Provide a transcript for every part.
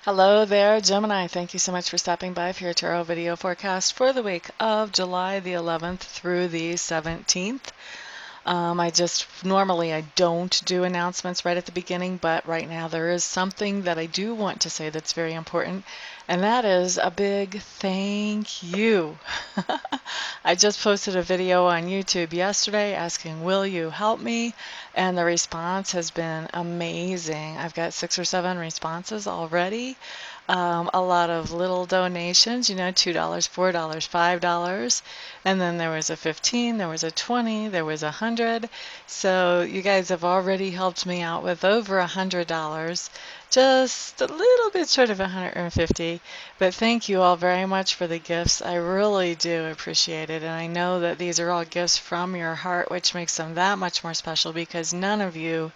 Hello there, Gemini. Thank you so much for stopping by for your tarot video forecast for the week of July the 11th through the 17th. Normally I don't do announcements right at the beginning, but right now there is something that I do want to say that's very important, and that is a big thank you. I just posted a video on YouTube yesterday asking, will you help me? And the response has been amazing. I've got 6 or 7 responses already. A lot of little donations, $2, $4, $5. And then there was a 15, there was a 20, there was 100. So you guys have already helped me out with over $100, just a little bit short of 150. But thank you all very much for the gifts. I really do appreciate it. And I know that these are all gifts from your heart, which makes them that much more special because none of you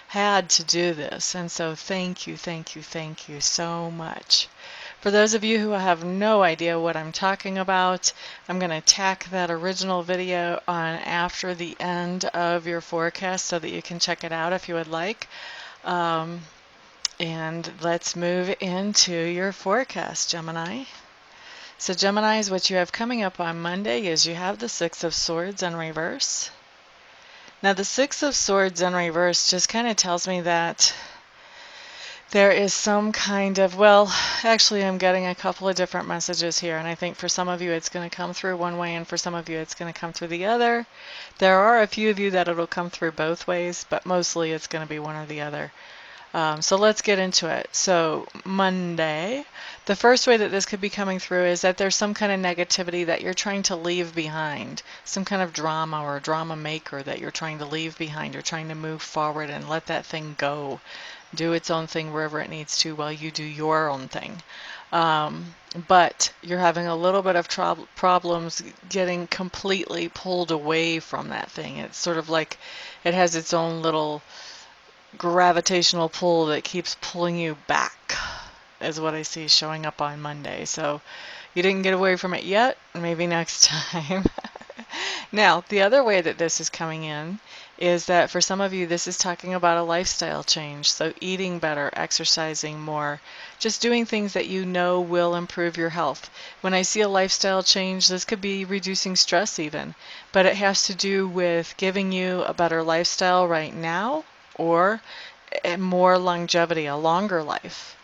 had to do this. And so thank you, thank you, thank you so much. For those of you who have no idea what I'm talking about, I'm going to tack that original video on after the end of your forecast so that you can check it out if you would like. And let's move into your forecast, Gemini. So Geminis, what you have coming up on Monday is you have the Six of Swords in reverse. Now the Six of Swords in reverse just kind of tells me that there is some kind of, well, actually I'm getting a couple of different messages here, and I think for some of you it's going to come through one way and for some of you it's going to come through the other. There are a few of you that it'll come through both ways, but mostly it's going to be one or the other. So let's get into it. So Monday, the first way that this could be coming through is that there's some kind of negativity that you're trying to leave behind, some kind of drama or drama maker that you're trying to leave behind. You're trying to move forward and let that thing go, do its own thing wherever it needs to while you do your own thing. But you're having a little bit of problems getting completely pulled away from that thing. It's sort of like it has its own little gravitational pull that keeps pulling you back, is what I see showing up on Monday. So you didn't get away from it yet, maybe next time. Now, the other way that this is coming in is that for some of you, this is talking about a lifestyle change. So eating better, exercising more, just doing things that you know will improve your health. When I see a lifestyle change, this could be reducing stress even, but it has to do with giving you a better lifestyle right now or more longevity, a longer life.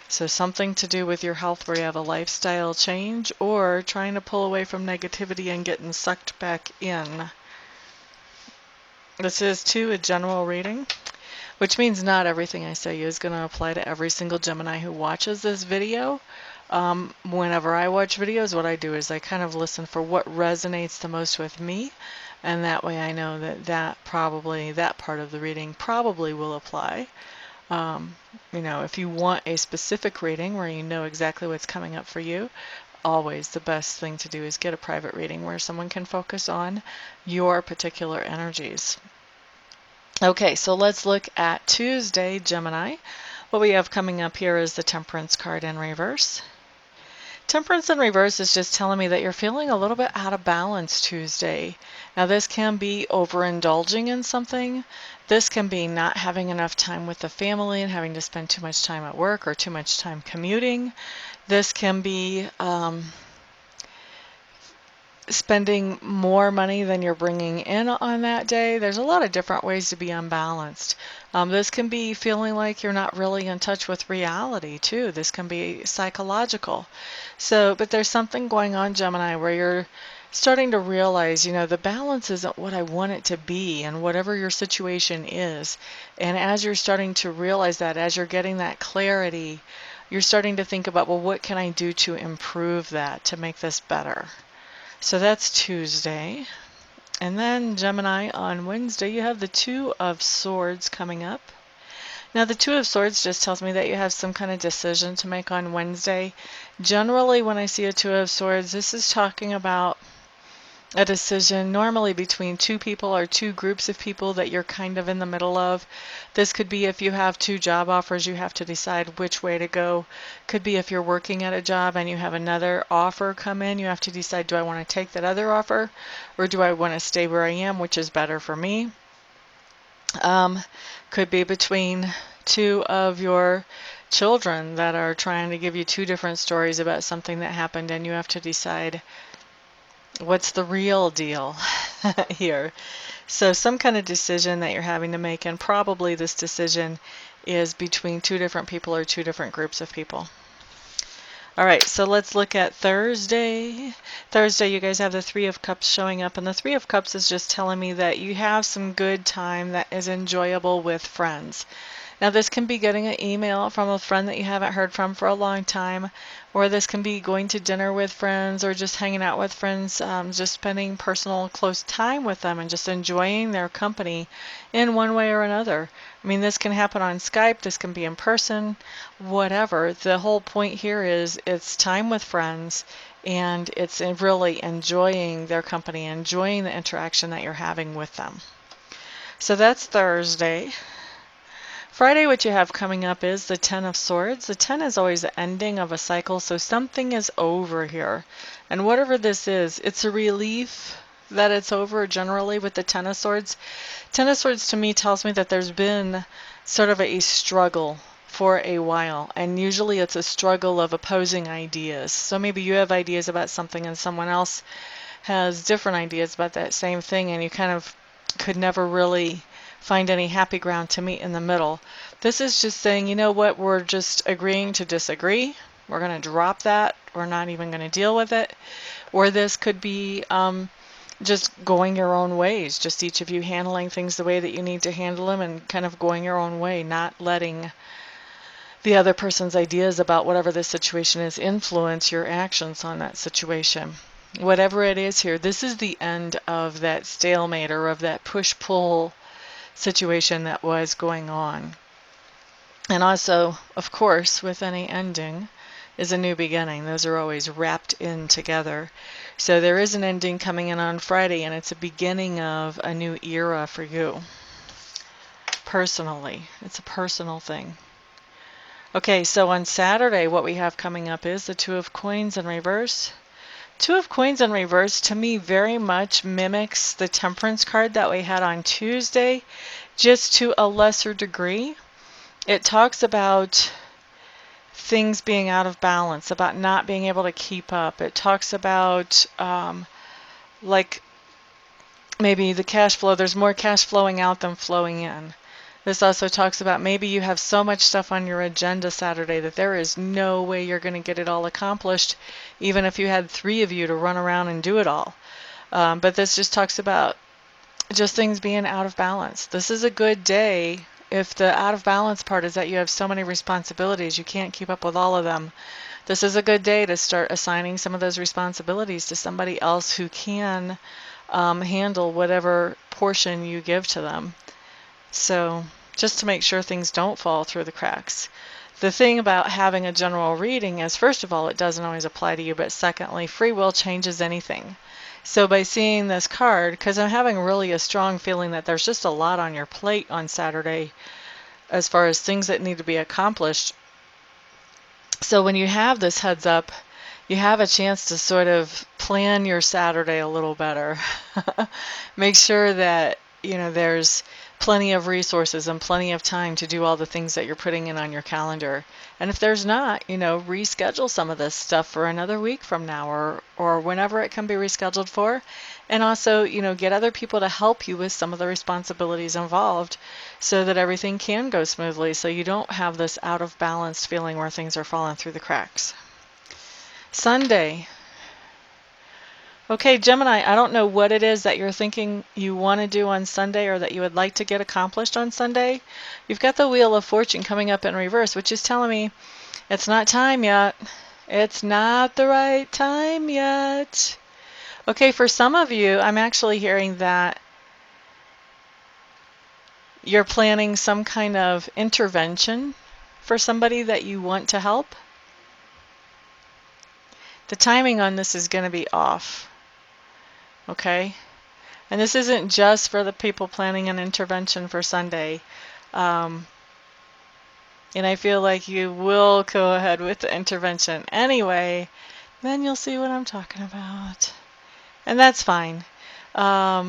So something to do with your health where you have a lifestyle change or trying to pull away from negativity and getting sucked back in. This is too a general reading, which means not everything I say is going to apply to every single Gemini who watches this video. Whenever I watch videos, what I do is I kind of listen for what resonates the most with me, and that way I know that that part of the reading probably will apply. If you want a specific reading where you know exactly what's coming up for you, always the best thing to do is get a private reading where someone can focus on your particular energies. Okay, so let's look at Tuesday, Gemini. What we have coming up here is the Temperance card in reverse. Temperance in reverse is just telling me that you're feeling a little bit out of balance Tuesday. Now this can be overindulging in something. This can be not having enough time with the family and having to spend too much time at work or too much time commuting. This can be spending more money than you're bringing in on that day. There's a lot of different ways to be unbalanced. This can be feeling like you're not really in touch with reality too. This can be psychological. But there's something going on, Gemini, where you're starting to realize, the balance isn't what I want it to be, and whatever your situation is. And as you're starting to realize that, as you're getting that clarity, you're starting to think about, well, what can I do to improve that, to make this better? So that's Tuesday. And then Gemini, on Wednesday, you have the Two of Swords coming up. Now the Two of Swords just tells me that you have some kind of decision to make on Wednesday. Generally, when I see a Two of Swords, this is talking about a decision normally between two people or two groups of people that you're kind of in the middle of. This could be if you have 2 job offers, you have to decide which way to go. Could be if you're working at a job and you have another offer come in, you have to decide, do I want to take that other offer or do I want to stay where I am, which is better for me? Could be between two of your children that are trying to give you two different stories about something that happened, and you have to decide what's the real deal here. So some kind of decision that you're having to make, and probably this decision is between two different people or two different groups of people. All right, so let's look at Thursday. Thursday, you guys have the Three of Cups showing up, and the Three of Cups is just telling me that you have some good time that is enjoyable with friends. Now, this can be getting an email from a friend that you haven't heard from for a long time, or this can be going to dinner with friends or just hanging out with friends, just spending personal, close time with them and just enjoying their company in one way or another. I mean, this can happen on Skype, this can be in person, whatever. The whole point here is it's time with friends, and it's really enjoying their company, enjoying the interaction that you're having with them. So that's Thursday. Friday, what you have coming up is the Ten of Swords. The 10 is always the ending of a cycle, so something is over here. And whatever this is, it's a relief that it's over generally with the Ten of Swords. Ten of Swords to me tells me that there's been sort of a struggle for a while, and usually it's a struggle of opposing ideas. So maybe you have ideas about something and someone else has different ideas about that same thing, and you kind of could never really find any happy ground to meet in the middle. This is just saying, you know what, we're just agreeing to disagree. We're going to drop that. We're not even going to deal with it. Or this could be just going your own ways, just each of you handling things the way that you need to handle them and kind of going your own way, not letting the other person's ideas about whatever the situation is influence your actions on that situation. Whatever it is here, this is the end of that stalemate or of that push-pull situation that was going on. And also, of course, with any ending is a new beginning. Those are always wrapped in together. So there is an ending coming in on Friday, and it's a beginning of a new era for you. Personally, it's a personal thing. Okay, so on Saturday, what we have coming up is the Two of Coins in reverse. Two of Coins in reverse, to me, very much mimics the Temperance card that we had on Tuesday, just to a lesser degree. It talks about things being out of balance, about not being able to keep up. It talks about like maybe the cash flow, there's more cash flowing out than flowing in. This also talks about maybe you have so much stuff on your agenda Saturday that there is no way you're going to get it all accomplished, even if you had 3 of you to run around and do it all. But this just talks about just things being out of balance. This is a good day if the out of balance part is that you have so many responsibilities, you can't keep up with all of them. This is a good day to start assigning some of those responsibilities to somebody else who can handle whatever portion you give to them. So just to make sure things don't fall through the cracks. The thing about having a general reading is, first of all, it doesn't always apply to you, but secondly, free will changes anything. So by seeing this card, because I'm having really a strong feeling that there's just a lot on your plate on Saturday as far as things that need to be accomplished. So when you have this heads up, you have a chance to sort of plan your Saturday a little better. Make sure that, you know, there's plenty of resources and plenty of time to do all the things that you're putting in on your calendar. And if there's not, you know, reschedule some of this stuff for another week from now or whenever it can be rescheduled for. And also, you know, get other people to help you with some of the responsibilities involved so that everything can go smoothly, so you don't have this out of balance feeling where things are falling through the cracks. Sunday. Okay, Gemini, I don't know what it is that you're thinking you want to do on Sunday or that you would like to get accomplished on Sunday. You've got the Wheel of Fortune coming up in reverse, which is telling me it's not time yet. It's not the right time yet. Okay, for some of you, I'm actually hearing that you're planning some kind of intervention for somebody that you want to help. The timing on this is going to be off. Okay? And this isn't just for the people planning an intervention for Sunday. And I feel like you will go ahead with the intervention anyway. Then you'll see what I'm talking about. And that's fine. That's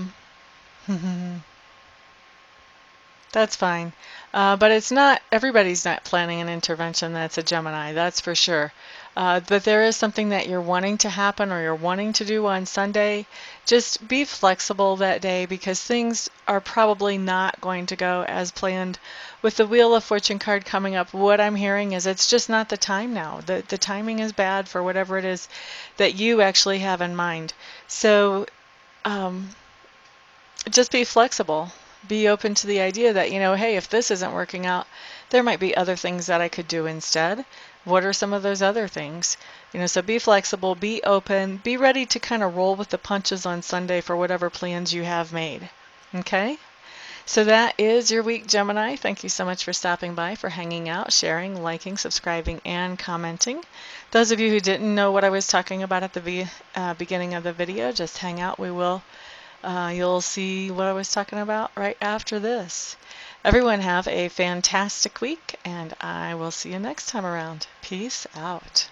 That's fine. But it's not, everybody's not planning an intervention that's a Gemini, that's for sure. But there is something that you're wanting to happen or you're wanting to do on Sunday. Just be flexible that day because things are probably not going to go as planned. With the Wheel of Fortune card coming up, what I'm hearing is it's just not the time now. The timing is bad for whatever it is that you actually have in mind. So, um, just be flexible. Be open to the idea that, hey, if this isn't working out, there might be other things that I could do instead. What are some of those other things? So be flexible, be open, be ready to kind of roll with the punches on Sunday for whatever plans you have made. Okay? So that is your week, Gemini. Thank you so much for stopping by, for hanging out, sharing, liking, subscribing, and commenting. Those of you who didn't know what I was talking about at the beginning of the video, just hang out. You'll see what I was talking about right after this. Everyone have a fantastic week, and I will see you next time around. Peace out.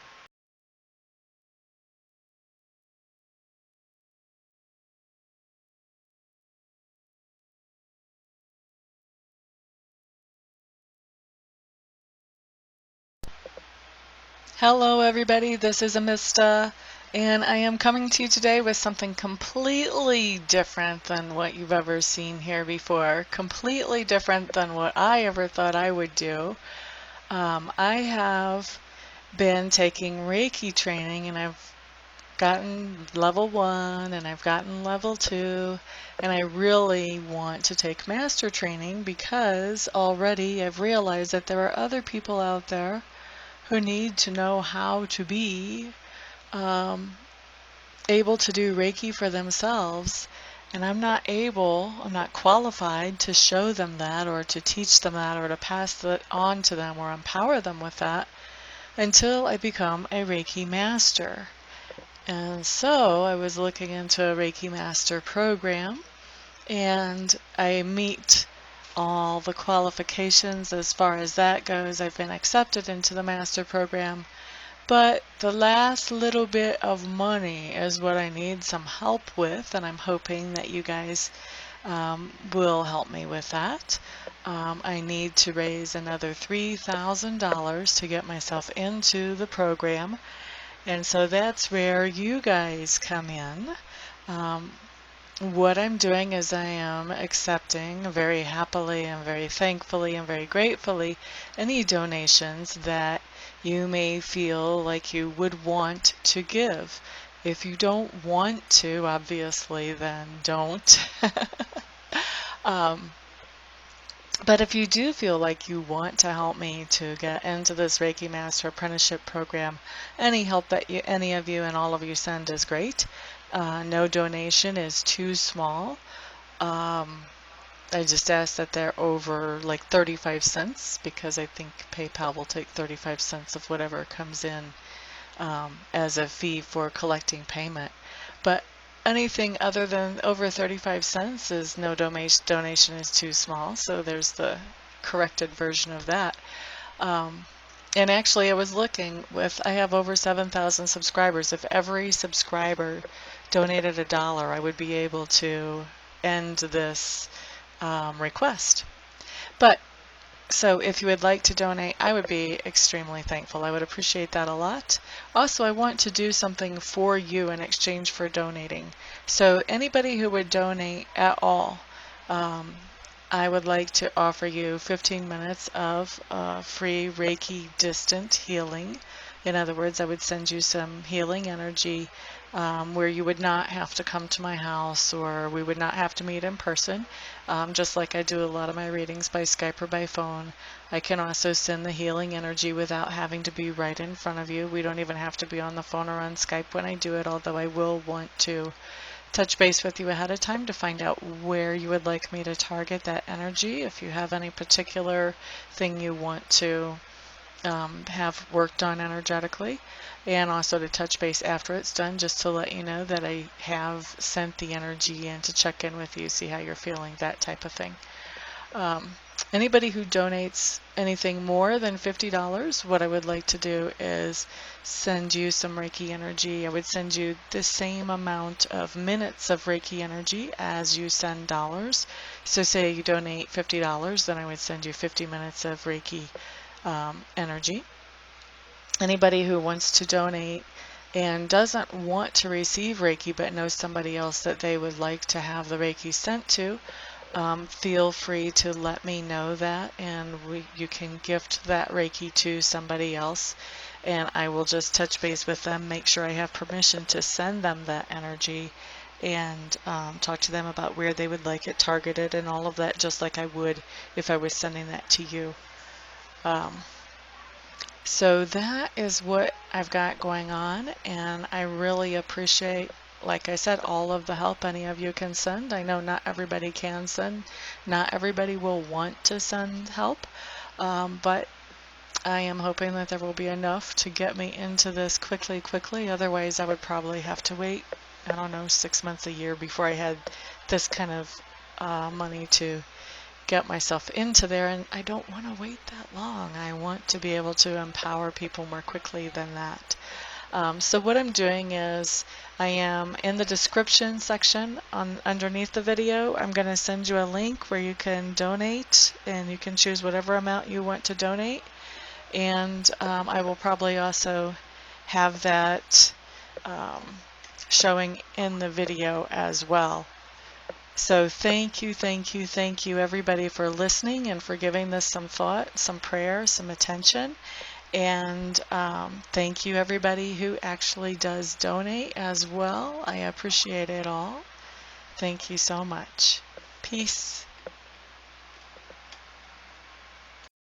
Hello everybody, this is Amista, and I am coming to you today with something completely different than what you've ever seen here before, completely different than what I ever thought I would do. I have been taking Reiki training, and I've gotten level 1 and I've gotten level 2, and I really want to take master training because already I've realized that there are other people out there who need to know how to be able to do Reiki for themselves, and I'm not qualified to show them that or to teach them that or to pass that on to them or empower them with that until I become a Reiki Master. And so I was looking into a Reiki Master Program, and I meet all the qualifications as far as that goes. I've been accepted into the Master Program, but the last little bit of money is what I need some help with, and I'm hoping that you guys will help me with that. I need to raise another $3,000 to get myself into the program. And so that's where you guys come in. What I'm doing is I am accepting very happily and very thankfully and very gratefully any donations that you may feel like you would want to give. If you don't want to, obviously, then don't. But if you do feel like you want to help me to get into this Reiki Master Apprenticeship Program, any help that any of you and all of you send is great. No donation is too small. I just ask that they're over like 35 cents because I think PayPal will take 35 cents of whatever comes in as a fee for collecting payment. But anything other than over 35 cents is no donation is too small, so there's the corrected version of that. And actually I was looking I have over 7,000 subscribers. If every subscriber donated $1, I would be able to end this request. But so if you would like to donate, I would be extremely thankful. I would appreciate that a lot. Also, I want to do something for you in exchange for donating. So anybody who would donate at all, I would like to offer you 15 minutes of free Reiki distant healing. In other words, I would send you some healing energy where you would not have to come to my house, or we would not have to meet in person, just like I do a lot of my readings by Skype or by phone. I can also send the healing energy without having to be right in front of you. We don't even have to be on the phone or on Skype when I do it, although I will want to touch base with you ahead of time to find out where you would like me to target that energy. If you have any particular thing you want to have worked on energetically, and also to touch base after it's done just to let you know that I have sent the energy in to check in with you, see how you're feeling, that type of thing. Anybody who donates anything more than $50, what I would like to do is send you some Reiki energy. I would send you the same amount of minutes of Reiki energy as you send dollars. So say you donate $50, then I would send you 50 minutes of Reiki energy. Anybody who wants to donate and doesn't want to receive Reiki but knows somebody else that they would like to have the Reiki sent to, feel free to let me know that, and you can gift that Reiki to somebody else, and I will just touch base with them, make sure I have permission to send them that energy, and talk to them about where they would like it targeted and all of that, just like I would if I was sending that to you. So that is what I've got going on, and I really appreciate, like I said, all of the help any of you can send. I know not everybody can send, not everybody will want to send help, but I am hoping that there will be enough to get me into this quickly. Otherwise, I would probably have to wait, I don't know, 6 months, a year before I had this kind of money to get myself into there, and I don't want to wait that long. I want to be able to empower people more quickly than that. So what I'm doing is I am in the description section underneath the video. I'm going to send you a link where you can donate, and you can choose whatever amount you want to donate, and I will probably also have that showing in the video as well. So thank you everybody for listening and for giving this some thought, some prayer, some attention. And thank you everybody who actually does donate as well. I appreciate it all. Thank you so much. Peace.